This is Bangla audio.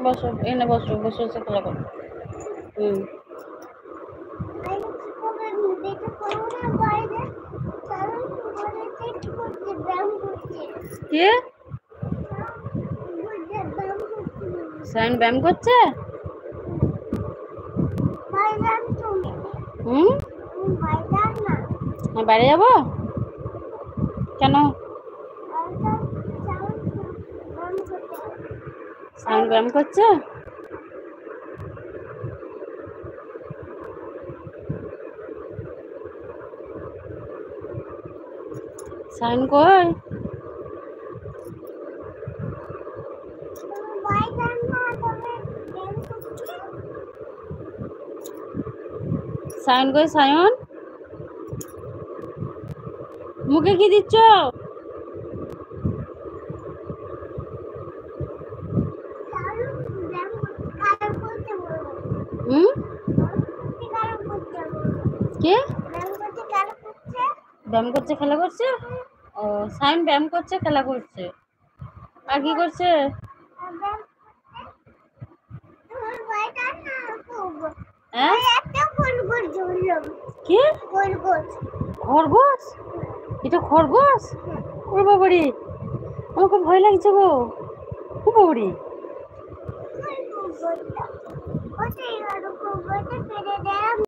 বসো, এনে বসো, বসে বসে খেলা করো। কে সায়ন ব্যায়াম করছে? বাইরে যাবো কেন? সায়ন ব্যায়াম করছে? সায়ন কই? সায়ন কই? সায়ন মুখে কি দিচ্ছ? কে ব্যায়াম করছে, খেলা করছে? ও, সায়ন ব্যায়াম করছে, খেলা করছে। আর কি করছে? কি খরগোশ? এটা খরগোশ? ওর বাবারি, আমার খুব ভয় লাগছে গো। খুব বাবারি।